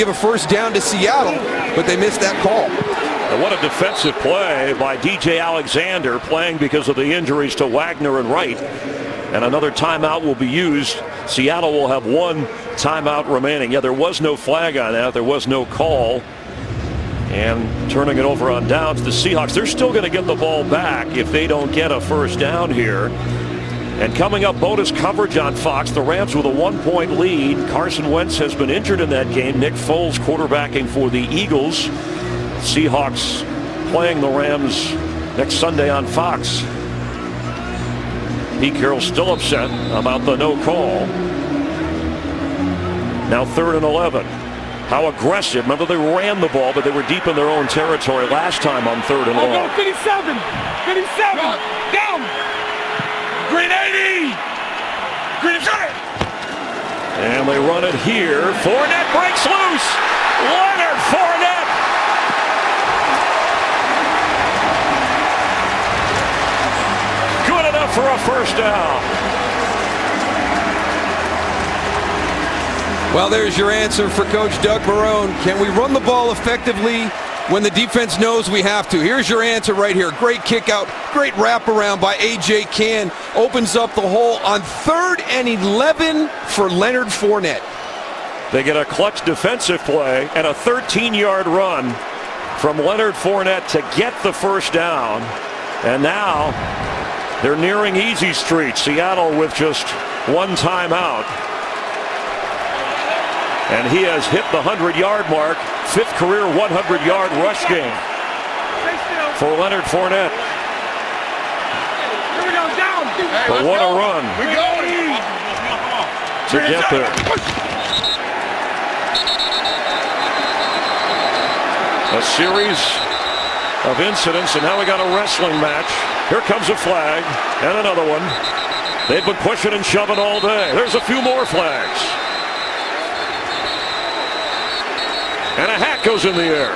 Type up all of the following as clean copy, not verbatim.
Give a first down to Seattle, but they missed that call. And what a defensive play by DJ Alexander, playing because of the injuries to Wagner and Wright. And another timeout will be used. Seattle will have one timeout remaining. Yeah, there was no flag on that. There was no call. And turning it over on downs, the Seahawks, they're still going to get the ball back if they don't get a first down here. And coming up, bonus coverage on Fox. The Rams with a 1-point lead. Carson Wentz has been injured in that game. Nick Foles quarterbacking for the Eagles. Seahawks playing the Rams next Sunday on Fox. Pete Carroll still upset about the no call. Now 3rd and 11. How aggressive. Remember, they ran the ball, but they were deep in their own territory last time on 3rd and long. 57. 57. Down. Green 80. Green 80. And they run it here. Fournette breaks loose. Leonard Fournette. Good enough for a first down. Well, there's your answer for Coach Doug Marrone. Can we run the ball effectively when the defense knows we have to? Here's your answer right here. Great kick out, great wraparound by A.J. Cann. Opens up the hole on 3rd and 11 for Leonard Fournette. They get a clutch defensive play and a 13-yard run from Leonard Fournette to get the first down. And now they're nearing easy street. Seattle with just one timeout. And he has hit the 100-yard mark. 5th career 100-yard rush game for Leonard Fournette. But what a run to get there. A series of incidents, and now we got a wrestling match. Here comes a flag and another one. They've been pushing and shoving all day. There's a few more flags. And a hat goes in the air.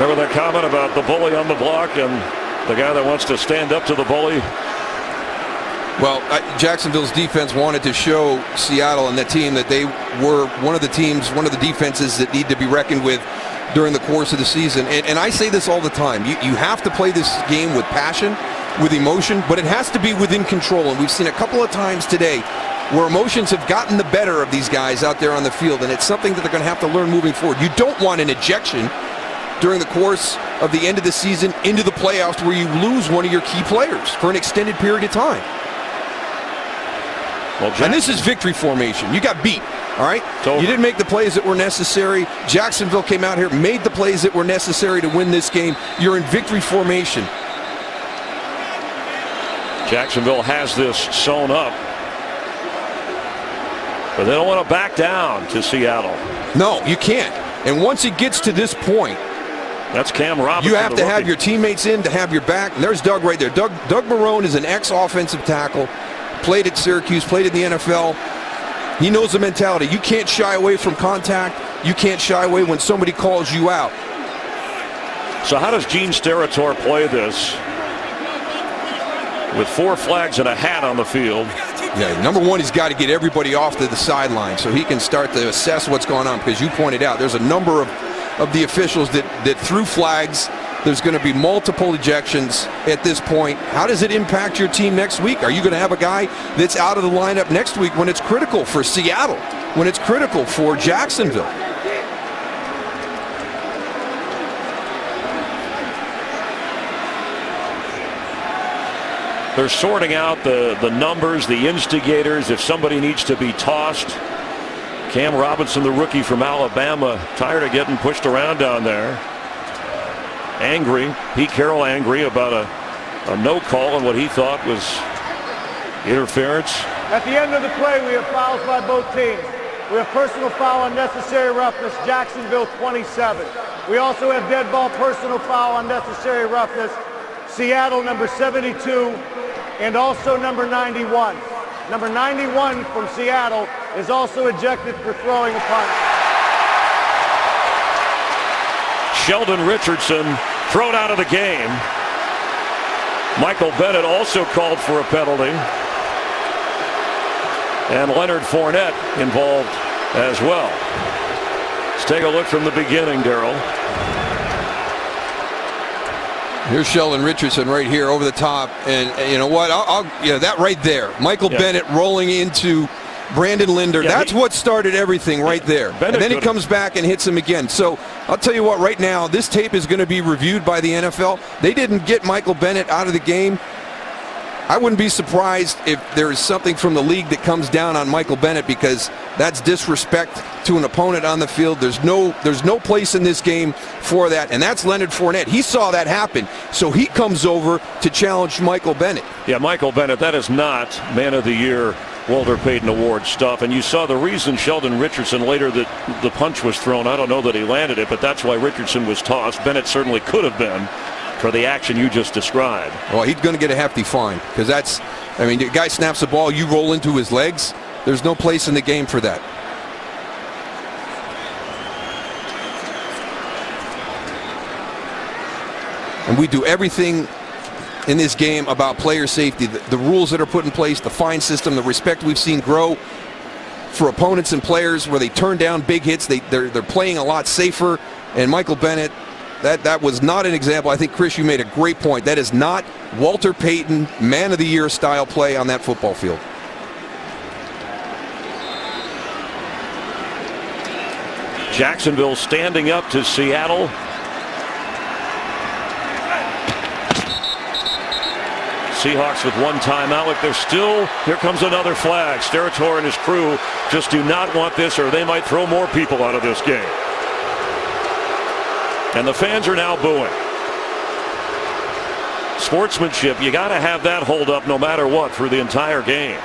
Remember that comment about the bully on the block and the guy that wants to stand up to the bully? Well, Jacksonville's defense wanted to show Seattle and the team that they were one of the teams, one of the defenses that need to be reckoned with during the course of the season. And I say this all the time. You have to play this game with passion, with emotion, but it has to be within control. And we've seen a couple of times today where emotions have gotten the better of these guys out there on the field, and it's something that they're going to have to learn moving forward. You don't want an ejection during the course of the end of the season into the playoffs where you lose one of your key players for an extended period of time. Well, and this is victory formation. You got beat. All right, you didn't make the plays that were necessary. Jacksonville came out here, made the plays that were necessary to win this game. You're in victory formation. Jacksonville has this sewn up, but they don't want to back down to Seattle. No, you can't. And once it gets to this point, that's Cam Robinson. You have to have your teammates in to have your back. And there's Doug right there. Doug Marrone is an ex-offensive tackle. Played at Syracuse, played in the NFL. He knows the mentality. You can't shy away from contact. You can't shy away when somebody calls you out. So how does Gene Steratore play this with 4 flags and a hat on the field? Yeah, number one, he's got to get everybody off to the sideline so he can start to assess what's going on, because you pointed out there's a number of the officials that threw flags. There's going to be multiple ejections at this point. How does it impact your team next week? Are you going to have a guy that's out of the lineup next week when it's critical for Seattle, when it's critical for Jacksonville? They're sorting out the numbers, the instigators, if somebody needs to be tossed. Cam Robinson, the rookie from Alabama, tired of getting pushed around down there. Angry, Pete Carroll angry about a no call on what he thought was interference. At the end of the play, we have fouls by both teams. We have personal foul, unnecessary roughness, Jacksonville 27. We also have dead ball, personal foul, unnecessary roughness, Seattle number 72, and also number 91. Number 91 from Seattle is also ejected for throwing a punt. Sheldon Richardson thrown out of the game. Michael Bennett also called for a penalty. And Leonard Fournette involved as well. Let's take a look from the beginning, Darryl. Here's Sheldon Richardson right here over the top, and you know what? That right there, Michael Bennett rolling into Brandon Linder. That's what started everything right there. And then he comes back and hits him again. So I'll tell you what, right now, this tape is going to be reviewed by the NFL. They didn't get Michael Bennett out of the game. I wouldn't be surprised if there is something from the league that comes down on Michael Bennett, because that's disrespect to an opponent on the field. There's no place in this game for that, and that's Leonard Fournette. He saw that happen, so he comes over to challenge Michael Bennett. Yeah, Michael Bennett, that is not Man of the Year Walter Payton Award stuff. And you saw the reason Sheldon Richardson later that the punch was thrown. I don't know that he landed it, but that's why Richardson was tossed. Bennett certainly could have been for the action you just described. Well, he's going to get a hefty fine, because the guy snaps the ball, you roll into his legs. There's no place in the game for that. And we do everything in this game about player safety. The rules that are put in place, the fine system, the respect we've seen grow for opponents and players where they turn down big hits. They're playing a lot safer. And Michael Bennett, that was not an example. I think, Chris, you made a great point. That is not Walter Payton Man of the Year style play on that football field. Jacksonville standing up to Seattle. Seahawks with one timeout. Look, they're still, here comes another flag. Steratore and his crew just do not want this, or they might throw more people out of this game. And the fans are now booing. Sportsmanship, you got to have that hold up no matter what through the entire game.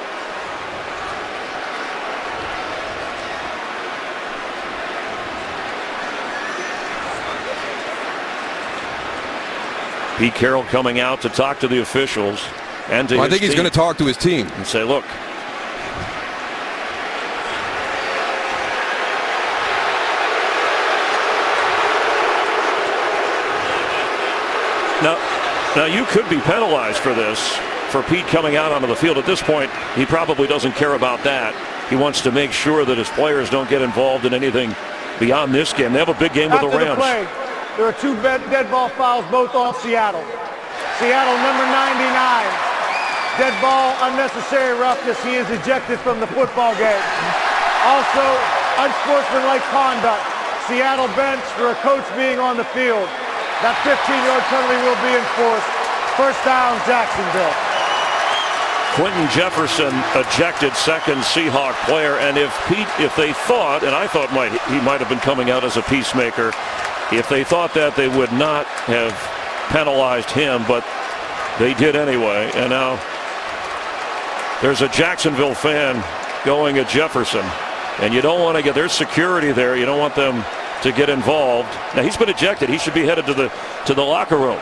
Pete Carroll coming out to talk to the officials and to I think he's going to talk to his team and say, look, now you could be penalized for this, for Pete coming out onto the field. At this point, he probably doesn't care about that. He wants to make sure that his players don't get involved in anything beyond this game. They have a big game with the Rams. There are two dead ball fouls, both on Seattle. Seattle, number 99. Dead ball, unnecessary roughness. He is ejected from the football game. Also, unsportsmanlike conduct. Seattle bench for a coach being on the field. That 15-yard penalty will be enforced. First down, Jacksonville. Quentin Jefferson ejected, second Seahawk player. And if they thought, and I thought he might have been coming out as a peacemaker, if they thought that, they would not have penalized him, but they did anyway. And now there's a Jacksonville fan going at Jefferson, and you don't want to there's security there. You don't want them to get involved. Now he's been ejected. He should be headed to the locker room.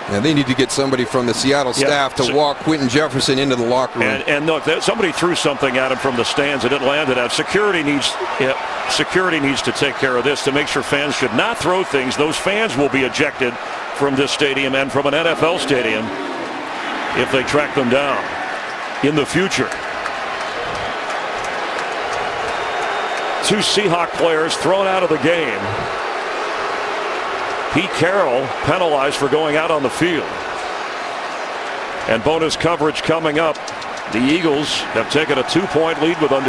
Yeah, they need to get somebody from the Seattle staff to walk Quentin Jefferson into the locker room. And look, somebody threw something at him from the stands and it landed out. Security needs to take care of this to make sure fans should not throw things. Those fans will be ejected from this stadium and from an NFL stadium if they track them down in the future. Two Seahawk players thrown out of the game. Pete Carroll penalized for going out on the field. And bonus coverage coming up. The Eagles have taken a 2-point lead with under